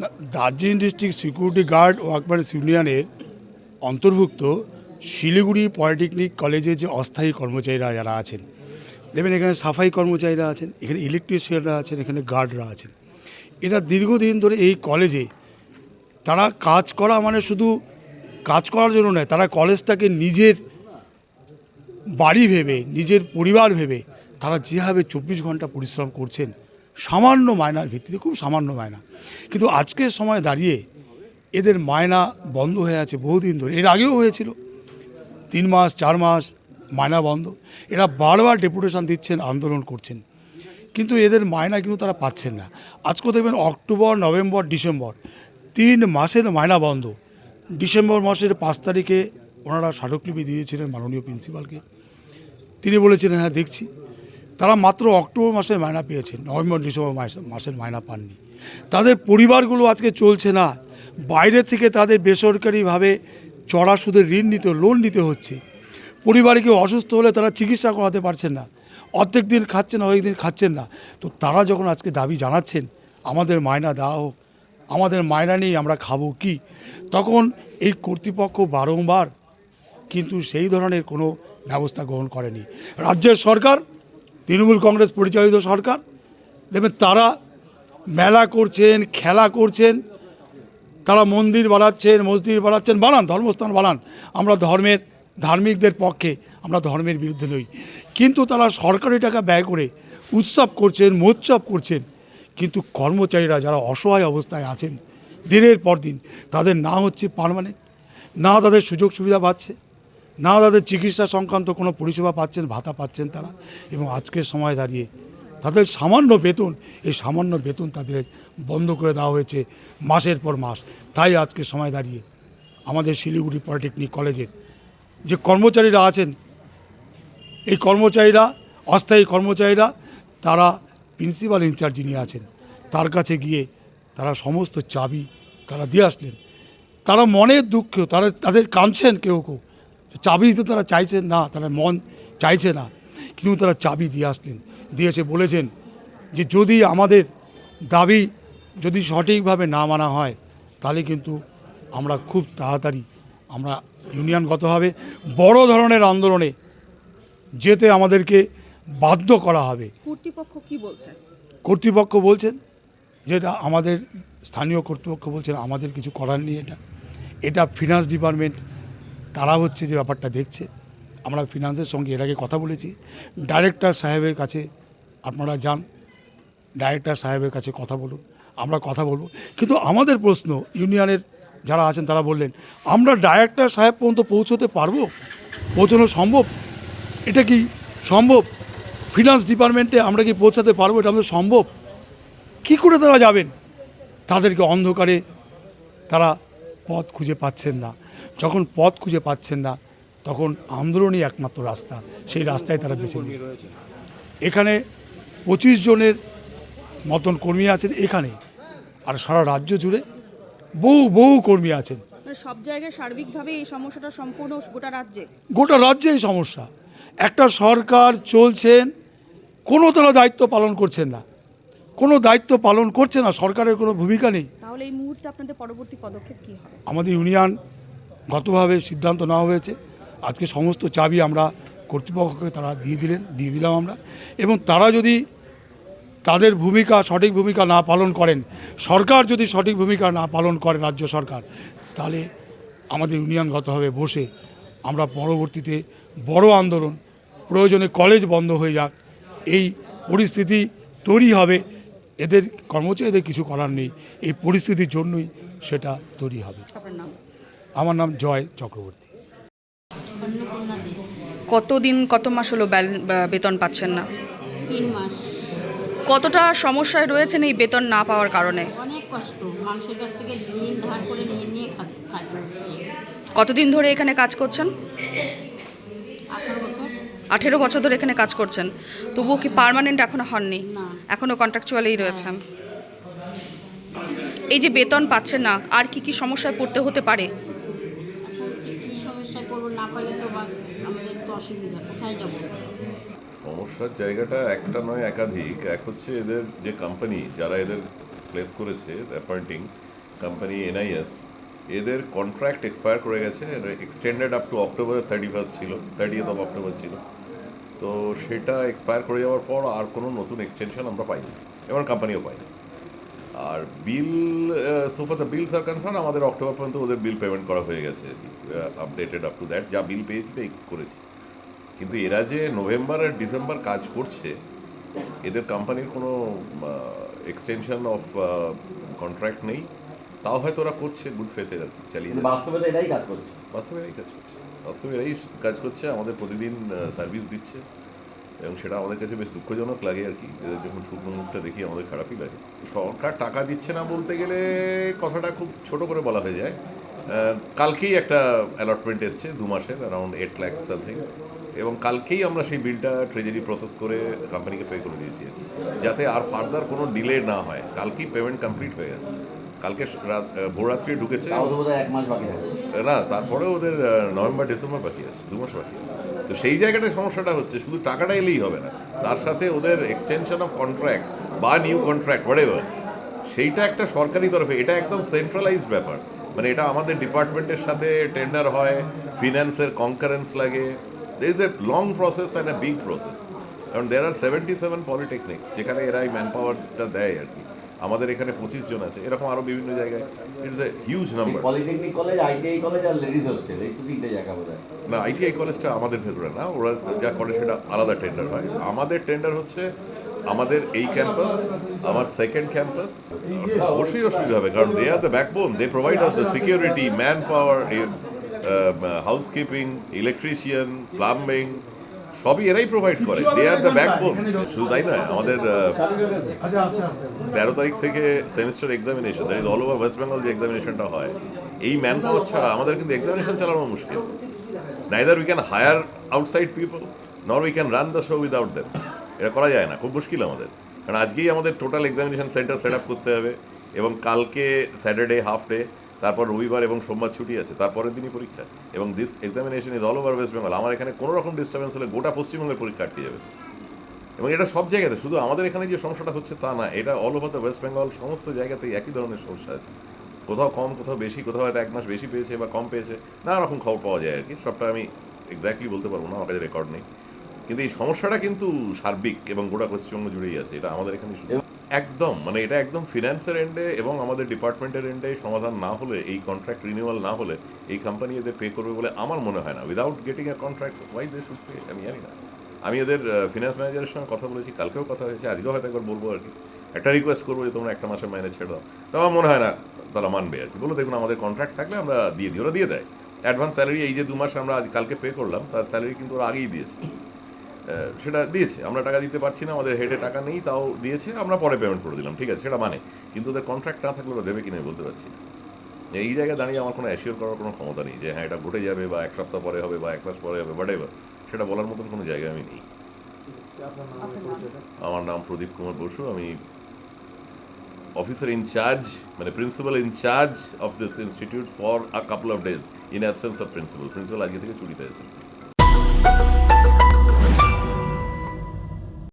না, Darjeeling district security guard ওয়ার্কম্যানস ইউনিয়নের অন্তর্ভুক্ত শিলিগুড়ি পলিটেকনিক কলেজে যে অস্থায়ী কর্মচারীরা যারা আছেন, দেখবেন এখানে সাফাই কর্মচারীরা আছেন, এখানে ইলেকট্রিশিয়ানরা আছেন, এখানে গার্ডরা আছেন। এরা দীর্ঘদিন ধরে এই কলেজে তারা কাজ করা মানে শুধু কাজ করার জন্য নয়, তারা কলেজটাকে নিজের বাড়ি ভেবে, নিজের পরিবার ভেবে তারা যেভাবে 24 ঘন্টা পরিশ্রম করছেন সামান্য মায়নার ভিত্তিতে, খুব সামান্য মায়না। কিন্তু আজকের সময় দাঁড়িয়ে এদের মায়না বন্ধ হয়ে আছে বহুদিন ধরে। এর আগেও হয়েছিল 3 মাস 4 মাস মায়না বন্ধ। এরা বারবার ডেপুটেশন দিচ্ছেন, আন্দোলন করছেন, কিন্তু এদের মায়না কিন্তু তারা পাচ্ছেন না। আজকেও দেখবেন অক্টোবর, নভেম্বর, ডিসেম্বর 3 মাসের মায়না বন্ধ। ডিসেম্বর মাসের 5 তারিখে ওনারা স্মারকলিপি দিয়েছিলেন মাননীয় প্রিন্সিপালকে। তিনি বলেছিলেন হ্যাঁ দেখছি। তারা মাত্র অক্টোবর মাসের মায়না পেয়েছেন, নভেম্বর ডিসেম্বর মাসের মায়না পাননি। তাদের পরিবারগুলো আজকে চলছে না। বাইরে থেকে তাদের বেসরকারিভাবে চড়া সুদের ঋণ নিতে, লোন নিতে হচ্ছে। পরিবারে কেউ অসুস্থ হলে তারা চিকিৎসা করাতে পারছেন না, অর্ধেক দিন খাচ্ছেন, অনেক দিন খাচ্ছেন না। তো তারা যখন আজকে দাবি জানাচ্ছেন আমাদের মায়না দেওয়া হোক, আমাদের মায়না নেই, আমরা খাবো কি, তখন এই কর্তৃপক্ষ বারংবার কিন্তু সেই ধরনের কোনো ব্যবস্থা গ্রহণ করেনি। রাজ্যের সরকার, তৃণমূল কংগ্রেস পরিচালিত সরকার, দেখবেন তারা মেলা করছেন, খেলা করছেন, তারা মন্দির বানাচ্ছেন, মসজিদ বানাচ্ছেন, বানান, ধর্মস্থান বানান। আমরা ধার্মিকদের পক্ষে, আমরা ধর্মের বিরুদ্ধে নই। কিন্তু তারা সরকারি টাকা ব্যয় করে উৎসব করছেন, মহোৎসব করছেন, কিন্তু কর্মচারীরা যারা অসহায় অবস্থায় আছেন দিনের পর দিন, তাদের না হচ্ছে পার্মানেন্ট, না তাদের সুযোগ সুবিধা পাচ্ছে, না তাদের চিকিৎসা সংক্রান্ত কোনো পরিষেবা পাচ্ছেন, ভাতা পাচ্ছেন তারা। এবং আজকের সময় দাঁড়িয়ে তাদের সামান্য বেতন, এই সামান্য বেতন তাদের বন্ধ করে দেওয়া হয়েছে মাসের পর মাস। তাই আজকের সময় দাঁড়িয়ে আমাদের শিলিগুড়ি পলিটেকনিক কলেজের যে কর্মচারীরা আছেন, এই কর্মচারীরা, অস্থায়ী কর্মচারীরা, তারা প্রিন্সিপাল ইনচার্জ যিনি আছেন তার কাছে গিয়ে তারা সমস্ত চাবি তারা দিয়ে আসলেন। তারা মনের দুঃখ, তাদের কাঁদছেন, কেউ কেউ চাবি দিতে তারা চাইছেন না, তারা মন চাইছে না, কিন্তু তারা চাবি দিয়ে আসলেন। দিয়েছে বলেছেন যে যদি আমাদের দাবি যদি সঠিকভাবে না মানা হয় তাহলে কিন্তু আমরা খুব তাড়াতাড়ি আমরা ইউনিয়নগতভাবে বড় ধরনের আন্দোলনে যেতে আমাদেরকে বাধ্য করা হবে। কর্তৃপক্ষ কি বলছেন? কর্তৃপক্ষ বলছেন যেটা আমাদের স্থানীয় কর্তৃপক্ষ বলছেন আমাদের কিছু করার নেই, এটা ফিনান্স ডিপার্টমেন্ট, তারা হচ্ছে যে ব্যাপারটা দেখছে। আমরা ফিনান্সের সঙ্গে এর আগে কথা বলেছি, ডাইরেক্টর সাহেবের কাছে আপনারা যান, ডাইরেক্টর সাহেবের কাছে কথা বলুন, আমরা কথা বলবো। কিন্তু আমাদের প্রশ্ন, ইউনিয়নের যারা আছেন তারা বললেন আমরা ডাইরেক্টর সাহেব পর্যন্ত পৌঁছতে পারবো, পৌঁছানো সম্ভব? এটা কি সম্ভব? ফিনান্স ডিপার্টমেন্টে আমরা কি পৌঁছাতে পারবো? এটা আমাদের সম্ভব? কী করে তারা যাবেন? তাদেরকে অন্ধকারে তারা পথ খুঁজে পাচ্ছেন না। যখন পথ খুঁজে পাচ্ছেন না তখন আন্দোলনই একমাত্র রাস্তা, সেই রাস্তায় তারা বেছে নিয়েছে। এখানে 25 জনের মতন কর্মী আছেন এখানে, আর সারা রাজ্য জুড়ে বহু কর্মী আছেন। সব জায়গায় সার্বিকভাবে এই সমস্যাটা সম্পূর্ণ গোটা রাজ্যে এই সমস্যা। একটা সরকার চলছেন, কোনো তারা দায়িত্ব পালন করছেন না, কোনো দায়িত্ব পালন করছে না, সরকারের কোনো ভূমিকা নেই। তাহলে এই মুহূর্তে আপনাদের পরবর্তী পদক্ষেপ কী হবে? আমাদের ইউনিয়নগতভাবে সিদ্ধান্ত নেওয়া হয়েছে, আজকে সমস্ত চাবি আমরা কর্তৃপক্ষকে তারা দিয়ে দিলাম আমরা। এবং তারা যদি তাদের ভূমিকা, সঠিক ভূমিকা না পালন করেন, সরকার যদি সঠিক ভূমিকা না পালন করে, রাজ্য সরকার, তাহলে আমাদের ইউনিয়নগতভাবে বসে আমরা পরবর্তীতে বড় আন্দোলন, প্রয়োজনে কলেজ বন্ধ হয়ে যাক, এই পরিস্থিতি তৈরি হবে। এদের কর্মচারীদের কিছু করার নেই, এই পরিস্থিতির জন্যই সেটা তৈরি হবে। আমার নাম জয় চক্রবর্তী। কত মাস হলো বেতন পাচ্ছেন না? 3 মাস। কতটা সমস্যায় রয়েছেন এই বেতন না পাওয়ার কারণে? অনেক কষ্ট, মানুষের কাছ থেকে ঋণ ধার করে নিয়ে খাইতে হচ্ছে। কতদিন ধরে এখানে কাজ করছেন? 18 বছর। 18 বছর ধরে এখানে কাজ করছেন, তবুও কি পার্মানেন্ট এখনো হননি? না, এখনো কন্ট্রাকচুয়ালেই রয়েছেন। এই যে বেতন পাচ্ছেন না, আর কি সমস্যায় পড়তে হতে পারে? এখন কি সমস্যায় পড়বো, না পারলে তো আমাদের তো অসুবিধা, কোথায় যাব? সমস্যার জায়গাটা একটা নয়, একাধিক। এক হচ্ছে এদের যে কোম্পানি, যারা এদের প্লেস করেছে অ্যাপয়েন্টিং কোম্পানি এনআইএস, এদের কন্ট্রাক্ট এক্সপায়ার করে গেছে, এক্সটেন্ডেড আপ টু অক্টোবর 31 ছিল, 30th of October ছিল। তো সেটা এক্সপায়ার করে যাওয়ার পর আর কোনো নতুন এক্সটেনশন আমরা পাইনি এবং কোম্পানিও পাইনি। আর বিল সোফার দ্য বিলস আর কনসার্ন, আমাদের অক্টোবর পর্যন্ত ওদের বিল পেমেন্ট করা হয়ে গেছে, আপডেটেড আপ টু দ্যাট, যা বিল পেয়েছি তাই করেছি। কিন্তু এরা যে নভেম্বর আর ডিসেম্বর কাজ করছে, এদের কোম্পানির কোনো এক্সটেনশন অফ কন্ট্রাক্ট নেই, তাও হয়তো ওরা করছে গুড ফেথে আর কি, চালিয়ে কিন্তু যাচ্ছে। বাস্তবে তো এটাই কাজ করছে। বাস্তবে এরাই কাজ করছে, আমাদের প্রতিদিন সার্ভিস দিচ্ছে, এবং সেটা আমাদের কাছে বেশ দুঃখজনক লাগে আর কি। এদের যখন শুকনো মুখটা দেখি আমাদের খারাপই লাগে। সরকার টাকা দিচ্ছে না বলতে গেলে কথাটা খুব ছোট করে বলা হয়ে যায়। কালকেই একটা অ্যালটমেন্ট এসছে 2 মাসের, অ্যারাউন্ড 8 লাখ সামথিং, এবং কালকেই আমরা সেই বিলটা ট্রেজারি প্রসেস করে কোম্পানিকে পে করে দিয়েছি আর কি, যাতে আর ফার্দার কোনো ডিলে না হয়। কালকেই পেমেন্ট কমপ্লিট হয়ে গেছে, কালকে ভোররাত্রি ঢুকেছে। তাও তো বোধহয় 1 মাস বাকি থাকবে। না, তারপরে ওদের নভেম্বর ডিসেম্বর বাকি আছে, 2 মাস বাকি আছে। তো সেই জায়গাটায় সমস্যাটা হচ্ছে, শুধু টাকাটা এলেই হবে না, তার সাথে ওদের এক্সটেনশন অফ কন্ট্রাক্ট বা নিউ কন্ট্রাক্ট হোয়াটএভার, সেইটা একটা সরকারি তরফে, এটা একদম সেন্ট্রালাইজড ব্যাপার। মানে এটা আমাদের ডিপার্টমেন্টের সাথে টেন্ডার হয়, ফিন্যান্সের কনকারেন্স লাগে, there is a long process and a big process. কারণ দের আর 77 পলিটেকনিক্স যেখানে এরা এই ম্যান পাওয়ারটা দেয় আর কি। আমাদের এখানে 25 জন আছে, এরকম আরও বিভিন্ন জায়গায়। It is a huge number. Polytechnic college, ITI college আর লেডিস হোস্টেল, এই তো 3টে জায়গা বোধহয়। না, আইটিআই কলেজটা আমাদের ভেতরে না, ওরা যা করে সেটা আলাদা টেন্ডার হয়। আমাদের টেন্ডার হচ্ছে আমাদের এই ক্যাম্পাস, আমার সেকেন্ড ক্যাম্পাস। অবশ্যই অসুবিধা হবে, কারণ they are the backbone, they provide us the security, man power, housekeeping, electrician, plumbing, সবই এরাই প্রোভাইড করে। They are the backbone. শুধু তাই নয়, আমাদের 13 তারিখ থেকে semester examination, that is all over West Bengal যে এক্সামিনেশনটা হয়, এই ম্যান পাওয়ার ছাড়া আমাদের কিন্তু এক্সামিনেশন চালানো মুশকিল। Neither we can hire outside people, nor we can run the show without them. এটা করা যায় না, খুব মুশকিল আমাদের। কারণ আজকেই আমাদের total examination centre set up করতে হবে, এবং কালকে স্যাটারডে হাফ ডে, তারপর রবিবার এবং সোমবার ছুটি আছে, তারপরের দিনই পরীক্ষা। এবং this examination is all over West Bengal. আমার এখানে কোনো রকম ডিস্টার্বেন্স হলে গোটা পশ্চিমবঙ্গের পরীক্ষা আটকে যাবে। এবং এটা সব জায়গাতে, শুধু আমাদের এখানে যে সমস্যাটা হচ্ছে তা না, এটা all over the West Bengal, সমস্ত জায়গাতেই একই ধরনের সমস্যা আছে। কোথাও কম, কোথাও বেশি, কোথাও হয়তো 1 মাস বেশি পেয়েছে বা কম পেয়েছে, নানা রকম খবর পাওয়া যায় আর কি। সবটা আমি এক্স্যাক্টলি বলতে পারবো না, আমার কাছে রেকর্ড নেই। কিন্তু এই সমস্যাটা কিন্তু সার্বিক এবং গোটা পশ্চিমবঙ্গ জুড়েই আছে, এটা আমাদের এখানে শুধু একদম, মানে এটা একদম ফিনান্সের এন্ডে এবং আমাদের ডিপার্টমেন্টের এন্ডে সমাধান না হলে, এই কন্ট্রাক্ট রিনিউয়াল না হলে, এই কোম্পানি এদের পে করবে বলে আমার মনে হয় না। Without getting a contract why they should pay, আমি জানি না। আমি এদের ফিনান্স ম্যানেজারের সঙ্গে কথা বলেছি, কালকেও কথা হয়েছে, আজকেও হয়তো একবার বলবো আর কি। একটা রিকোয়েস্ট করবো যে তোমরা 1 মাসের মাইনে ছেড়ে দাও, তো আমার মনে হয় না তারা মানবে আর কি। বলো দেখুন, আমাদের কন্ট্রাক্ট থাকলে আমরা দিয়ে দিই, ওরা দিয়ে দেয়। অ্যাডভান্স স্যালারি এই যে 2 মাস আমরা কালকে পে করলাম, তার স্যালারি কিন্তু ওরা আগেই দিয়েছে, সেটা দিয়েছে। আমরা টাকা দিতে পারছি না, আমাদের হেডে টাকা নেই, তাও দিয়েছে, আমরা পরে পেমেন্ট করে দিলাম, ঠিক আছে, সেটা মানে। কিন্তু ওদের কন্ট্রাক্ট না থাকলে ওরা দেবে কিনা বলতে পারছি না। এই জায়গায় দাঁড়িয়ে আমার কোনো অ্যাসিওর করার কোনো ক্ষমতা নেই যে হ্যাঁ এটা ঘটে যাবে, বা 1 সপ্তাহ পরে হবে, বা 1 মাস পরে হবে, হোয়াট এভার, সেটা বলার মতন কোনো জায়গায় আমি নেই। আমার নাম প্রদীপ কুমার বসু, আমি অফিসার ইনচার্জ, মানে principal in-charge of this institute for a couple of days in absence of principal. Principal আজকে থেকে ছুটিতে আছে।